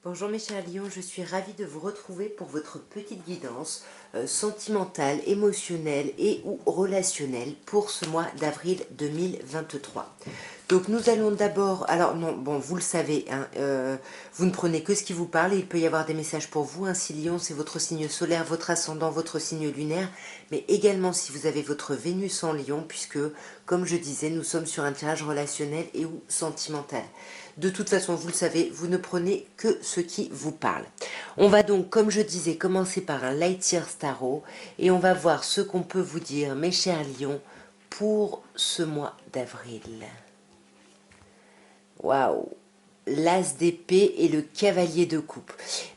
Bonjour mes chers lions, je suis ravie de vous retrouver pour votre petite guidance sentimentale, émotionnelle et ou relationnelle pour ce mois d'avril 2023. Donc nous allons d'abord, alors non, bon vous le savez, hein, vous ne prenez que ce qui vous parle, et il peut y avoir des messages pour vous, si lion c'est votre signe solaire, votre ascendant, votre signe lunaire, mais également si vous avez votre Vénus en lion, puisque comme je disais, nous sommes sur un tirage relationnel et ou sentimental. De toute façon, vous le savez, vous ne prenez que ce qui vous parle. On va donc, comme je disais, commencer par un Light Year Tarot et on va voir ce qu'on peut vous dire, mes chers lions, pour ce mois d'avril. Waouh! L'As d'épée et le cavalier de coupe.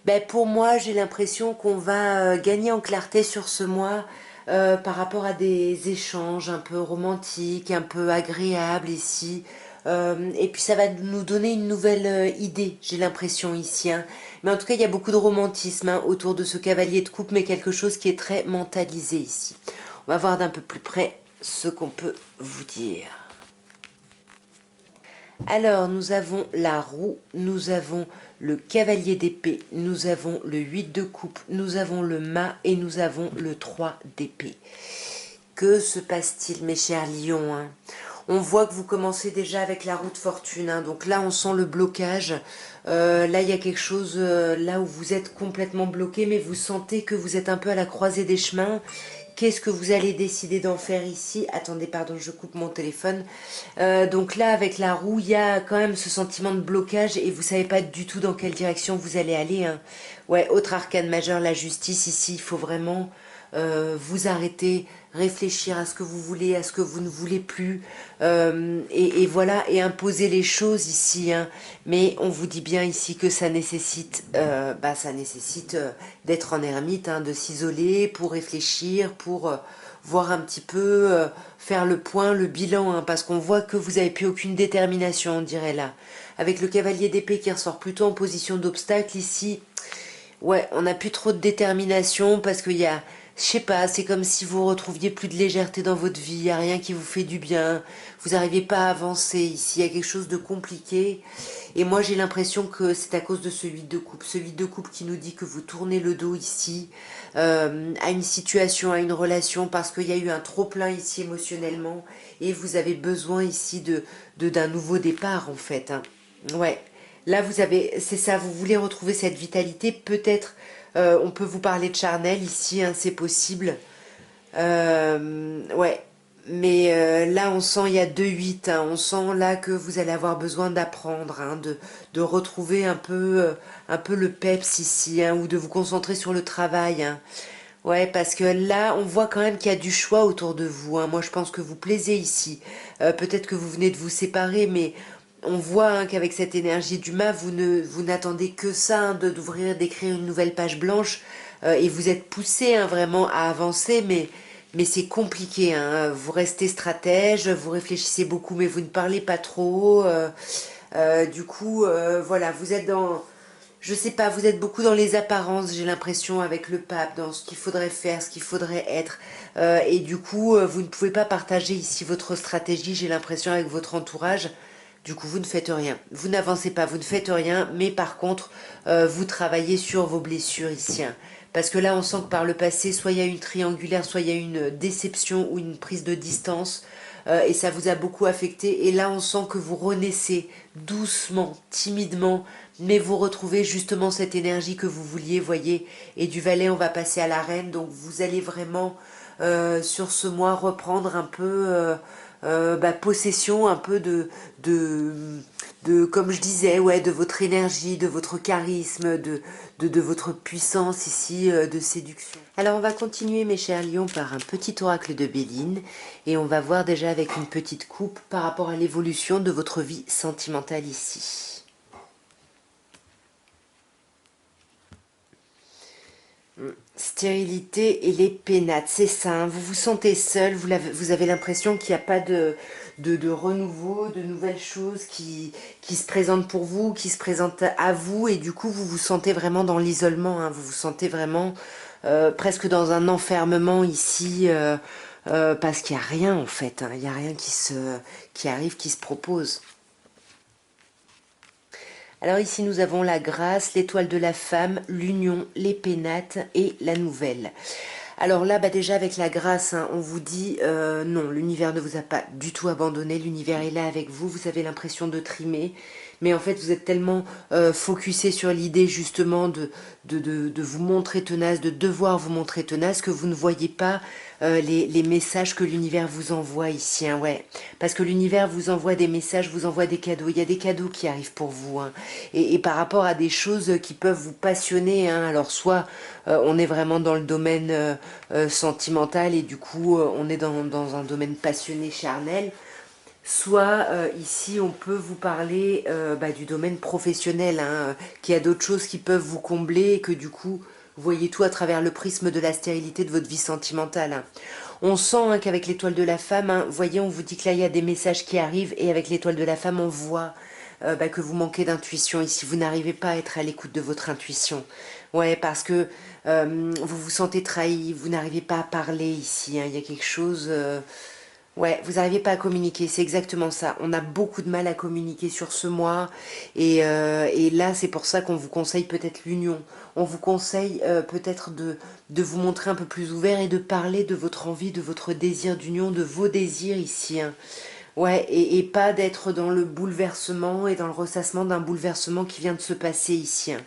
Ben pour moi, j'ai l'impression qu'on va gagner en clarté sur ce mois par rapport à des échanges un peu romantiques, un peu agréables ici. Et puis ça va nous donner une nouvelle idée, j'ai l'impression ici. Hein. Mais en tout cas, il y a beaucoup de romantisme autour de ce cavalier de coupe, mais quelque chose qui est très mentalisé ici. On va voir d'un peu plus près ce qu'on peut vous dire. Alors, nous avons la roue, nous avons le cavalier d'épée, nous avons le 8 de coupe, nous avons le mât et nous avons le 3 d'épée. Que se passe-t-il, mes chers lions, hein? On voit que vous commencez déjà avec la roue de fortune, hein. Donc là, on sent le blocage. Là, il y a quelque chose, là où vous êtes complètement bloqué, mais vous sentez que vous êtes un peu à la croisée des chemins. Qu'est-ce que vous allez décider d'en faire ici? Attendez, pardon, je coupe mon téléphone. Donc là, avec la roue, il y a quand même ce sentiment de blocage et vous savez pas du tout dans quelle direction vous allez aller. Hein. Ouais, autre arcane majeur, la justice ici, il faut vraiment vous arrêter, réfléchir à ce que vous voulez, à ce que vous ne voulez plus, et voilà, et imposer les choses ici. Hein. Mais on vous dit bien ici que ça nécessite, d'être en ermite, hein, de s'isoler pour réfléchir, pour voir un petit peu, faire le point, le bilan, hein, parce qu'on voit que vous n'avez plus aucune détermination, on dirait là. Avec le cavalier d'épée qui ressort plutôt en position d'obstacle ici, ouais, on n'a plus trop de détermination parce qu'il y a, je sais pas, c'est comme si vous retrouviez plus de légèreté dans votre vie, il n'y a rien qui vous fait du bien, vous n'arrivez pas à avancer ici, il y a quelque chose de compliqué. Et moi j'ai l'impression que c'est à cause de ce 8 de coupe, ce 8 de coupe qui nous dit que vous tournez le dos ici à une situation, à une relation parce qu'il y a eu un trop plein ici émotionnellement et vous avez besoin ici d'un nouveau départ en fait. Hein. Ouais. Là, vous avez, c'est ça, vous voulez retrouver cette vitalité. Peut-être, on peut vous parler de charnel ici, hein, c'est possible. Ouais, mais là, on sent, il y a 2-8. Hein, on sent là que vous allez avoir besoin d'apprendre, hein, de retrouver un peu le peps ici, hein, ou de vous concentrer sur le travail. Hein. Ouais, parce que là, on voit quand même qu'il y a du choix autour de vous. Hein. Moi, je pense que vous plaisez ici. Peut-être que vous venez de vous séparer, mais on voit hein, qu'avec cette énergie du mât, vous n'attendez que ça, hein, d'écrire une nouvelle page blanche, et vous êtes poussé hein, vraiment à avancer, mais c'est compliqué. Hein. Vous restez stratège, vous réfléchissez beaucoup, mais vous ne parlez pas trop. Du coup, voilà, vous êtes dans je sais pas, vous êtes beaucoup dans les apparences, j'ai l'impression, avec le pape, dans ce qu'il faudrait faire, ce qu'il faudrait être. Et du coup, vous ne pouvez pas partager ici votre stratégie, j'ai l'impression, avec votre entourage. Du coup, vous ne faites rien. Vous n'avancez pas, vous ne faites rien, mais par contre, vous travaillez sur vos blessures ici. Hein. Parce que là, on sent que par le passé, soit il y a une triangulaire, soit il y a une déception ou une prise de distance. Et ça vous a beaucoup affecté. Et là, on sent que vous renaissez doucement, timidement, mais vous retrouvez justement cette énergie que vous vouliez, voyez. Et du valet, on va passer à la reine. Donc, vous allez vraiment, sur ce mois, reprendre un peu possession un peu comme je disais, ouais, de votre énergie, de votre charisme, de votre puissance ici de séduction. Alors on va continuer mes chers lions par un petit oracle de Béline et on va voir déjà avec une petite coupe par rapport à l'évolution de votre vie sentimentale ici. Stérilité et les pénates, c'est ça, hein, vous vous sentez seul, vous avez l'impression qu'il n'y a pas de renouveau, de nouvelles choses qui se présentent pour vous, qui se présentent à vous, et du coup vous vous sentez vraiment dans l'isolement, hein, vous vous sentez vraiment presque dans un enfermement ici, parce qu'il n'y a rien en fait, hein, il n'y a rien qui arrive, qui se propose. Alors ici, nous avons la grâce, l'étoile de la femme, l'union, les pénates et la nouvelle. Alors là, bah déjà avec la grâce, hein, on vous dit non, l'univers ne vous a pas du tout abandonné, l'univers est là avec vous, vous avez l'impression de trimer, mais en fait vous êtes tellement focusé sur l'idée justement de vous montrer tenace, de devoir vous montrer tenace, que vous ne voyez pas les messages que l'univers vous envoie ici, hein, ouais. Parce que l'univers vous envoie des messages, vous envoie des cadeaux, il y a des cadeaux qui arrivent pour vous, hein. Et par rapport à des choses qui peuvent vous passionner, hein, alors soit on est vraiment dans le domaine sentimental et du coup on est dans un domaine passionné, charnel, soit ici on peut vous parler du domaine professionnel, hein, qu'il y a d'autres choses qui peuvent vous combler et que du coup vous voyez tout à travers le prisme de la stérilité de votre vie sentimentale, hein. On sent hein, qu'avec l'étoile de la femme, hein, voyez, on vous dit que là il y a des messages qui arrivent et avec l'étoile de la femme on voit que vous manquez d'intuition ici, vous n'arrivez pas à être à l'écoute de votre intuition. Ouais, parce que vous vous sentez trahi, vous n'arrivez pas à parler ici, hein, il y a quelque chose... ouais, vous n'arrivez pas à communiquer, c'est exactement ça. On a beaucoup de mal à communiquer sur ce mois et là c'est pour ça qu'on vous conseille peut-être l'union. On vous conseille peut-être de vous montrer un peu plus ouvert et de parler de votre envie, de votre désir d'union, de vos désirs ici, hein. Ouais, et pas d'être dans le bouleversement et dans le ressassement d'un bouleversement qui vient de se passer ici, hein.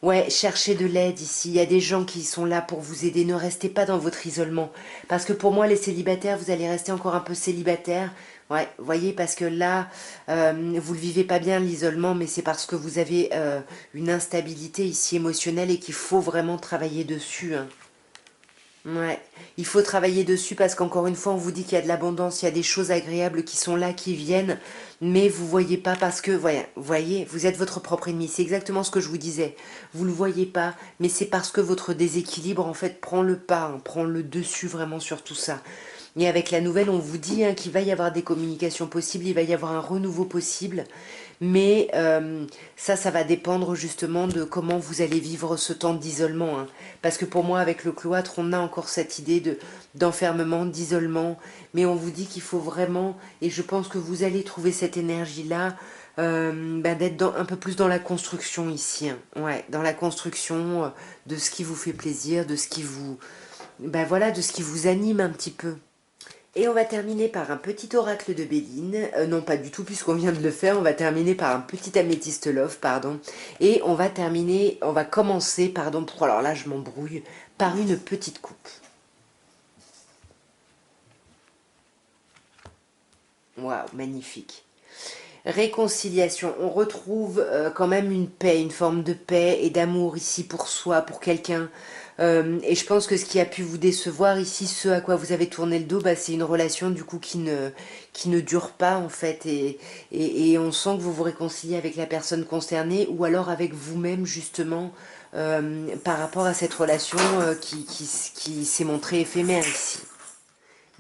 Ouais, cherchez de l'aide ici. Il y a des gens qui sont là pour vous aider. Ne restez pas dans votre isolement. Parce que pour moi, les célibataires, vous allez rester encore un peu célibataire. Ouais, voyez, parce que là, vous ne le vivez pas bien l'isolement, mais c'est parce que vous avez une instabilité ici émotionnelle et qu'il faut vraiment travailler dessus, hein. Ouais, il faut travailler dessus parce qu'encore une fois, on vous dit qu'il y a de l'abondance, il y a des choses agréables qui sont là, qui viennent, mais vous voyez pas parce que, voyez, vous êtes votre propre ennemi. C'est exactement ce que je vous disais. Vous le voyez pas, mais c'est parce que votre déséquilibre, en fait, prend le pas, hein, prend le dessus vraiment sur tout ça. Et avec la nouvelle, on vous dit hein, qu'il va y avoir des communications possibles, il va y avoir un renouveau possible, mais ça va dépendre justement de comment vous allez vivre ce temps d'isolement, hein. Parce que pour moi, avec le cloître, on a encore cette idée d'enfermement, d'isolement, mais on vous dit qu'il faut vraiment, et je pense que vous allez trouver cette énergie-là, d'être un peu plus dans la construction ici, hein. Ouais, dans la construction de ce qui vous fait plaisir, de ce qui vous, voilà, de ce qui vous anime un petit peu. Et on va terminer par un petit oracle de Béline. Non, pas du tout, puisqu'on vient de le faire. On va terminer par un petit améthyste love, pardon. Et on va commencer, pardon, alors là, je m'embrouille, par une petite coupe. Waouh, magnifique. Réconciliation, on retrouve quand même une paix, une forme de paix et d'amour ici pour soi, pour quelqu'un. Et je pense que ce qui a pu vous décevoir ici, ce à quoi vous avez tourné le dos, c'est une relation du coup qui ne dure pas en fait. Et on sent que vous vous réconciliez avec la personne concernée ou alors avec vous-même justement par rapport à cette relation qui s'est montrée éphémère ici.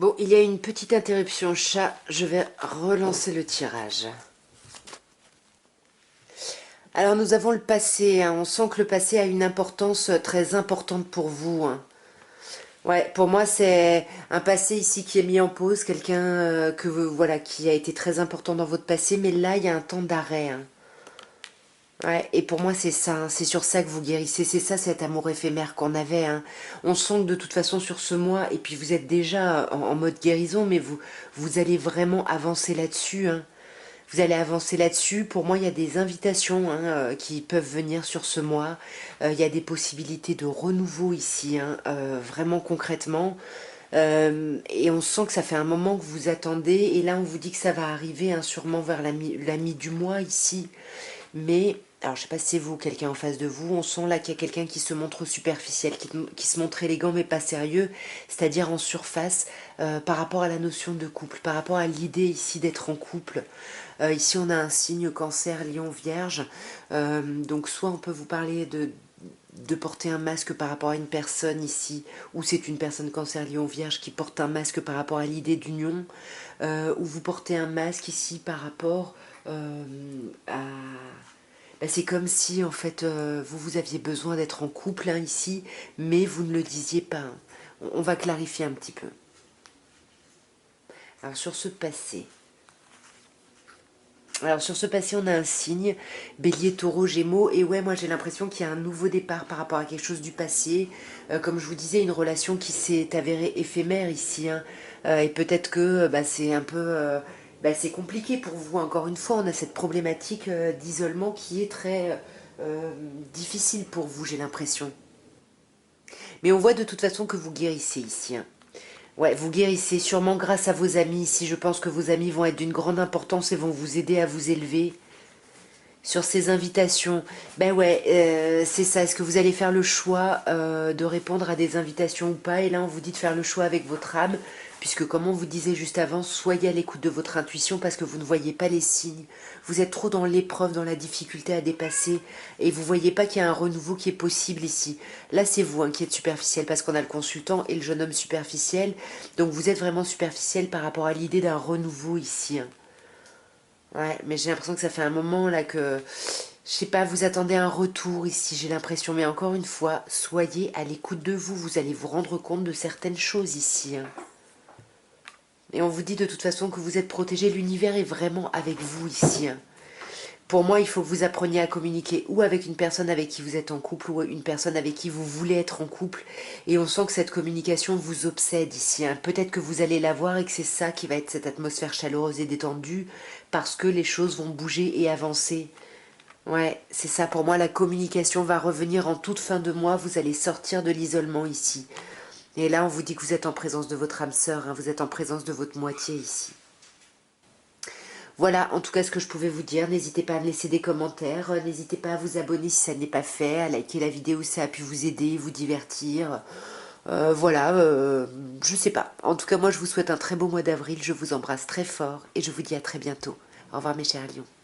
Bon, il y a une petite interruption chat, je vais relancer le tirage. Alors nous avons le passé, hein. On sent que le passé a une importance très importante pour vous, hein. Ouais, pour moi c'est un passé ici qui est mis en pause, quelqu'un voilà, qui a été très important dans votre passé, mais là il y a un temps d'arrêt, hein. Ouais, et pour moi c'est ça, hein. C'est sur ça que vous guérissez, c'est ça cet amour éphémère qu'on avait, hein. On sent que de toute façon sur ce mois, et puis vous êtes déjà en mode guérison, mais vous allez vraiment avancer là-dessus, hein. Vous allez avancer là-dessus. Pour moi, il y a des invitations hein, qui peuvent venir sur ce mois. Il y a des possibilités de renouveau ici, hein, vraiment concrètement. Et on sent que ça fait un moment que vous attendez. Et là, on vous dit que ça va arriver hein, sûrement vers la mi du mois ici. Mais, alors je sais pas si c'est vous, quelqu'un en face de vous, on sent là qu'il y a quelqu'un qui se montre superficiel, qui se montre élégant mais pas sérieux, c'est-à-dire en surface par rapport à la notion de couple, par rapport à l'idée ici d'être en couple. Ici on a un signe cancer, lion, vierge, donc soit on peut vous parler de porter un masque par rapport à une personne ici, ou c'est une personne cancer, lion, vierge qui porte un masque par rapport à l'idée d'union, ou vous portez un masque ici par rapport à... c'est comme si en fait vous aviez besoin d'être en couple hein, ici, mais vous ne le disiez pas, hein. On va clarifier un petit peu. Alors sur ce passé, Alors sur ce passé, on a un signe, Bélier, Taureau, Gémeaux, et ouais, moi j'ai l'impression qu'il y a un nouveau départ par rapport à quelque chose du passé. Comme je vous disais, une relation qui s'est avérée éphémère ici, hein. Et peut-être que bah, c'est un peu... bah, c'est compliqué pour vous, encore une fois, on a cette problématique d'isolement qui est très difficile pour vous, j'ai l'impression. Mais on voit de toute façon que vous guérissez ici, hein. Ouais, vous guérissez sûrement grâce à vos amis ici. Je pense que vos amis vont être d'une grande importance et vont vous aider à vous élever. Sur ces invitations, ben ouais, c'est ça. Est-ce que vous allez faire le choix de répondre à des invitations ou pas? Et là, on vous dit de faire le choix avec votre âme, puisque comme on vous disait juste avant, soyez à l'écoute de votre intuition parce que vous ne voyez pas les signes. Vous êtes trop dans l'épreuve, dans la difficulté à dépasser, et vous voyez pas qu'il y a un renouveau qui est possible ici. Là, c'est vous hein, qui êtes superficiel parce qu'on a le consultant et le jeune homme superficiel. Donc vous êtes vraiment superficiel par rapport à l'idée d'un renouveau ici, hein. Ouais, mais j'ai l'impression que ça fait un moment là que, je sais pas, vous attendez un retour ici, j'ai l'impression. Mais encore une fois, soyez à l'écoute de vous. Vous allez vous rendre compte de certaines choses ici, hein. Et on vous dit de toute façon que vous êtes protégé. L'univers est vraiment avec vous ici, hein. Pour moi, il faut que vous appreniez à communiquer ou avec une personne avec qui vous êtes en couple ou une personne avec qui vous voulez être en couple. Et on sent que cette communication vous obsède ici, hein. Peut-être que vous allez la voir et que c'est ça qui va être cette atmosphère chaleureuse et détendue parce que les choses vont bouger et avancer. Ouais, c'est ça. Pour moi, la communication va revenir en toute fin de mois. Vous allez sortir de l'isolement ici. Et là, on vous dit que vous êtes en présence de votre âme sœur, hein. Vous êtes en présence de votre moitié ici. Voilà, en tout cas, ce que je pouvais vous dire. N'hésitez pas à me laisser des commentaires. N'hésitez pas à vous abonner si ça n'est pas fait, à liker la vidéo si ça a pu vous aider, vous divertir. Voilà, je sais pas. En tout cas, moi, je vous souhaite un très beau mois d'avril. Je vous embrasse très fort et je vous dis à très bientôt. Au revoir, mes chers lions.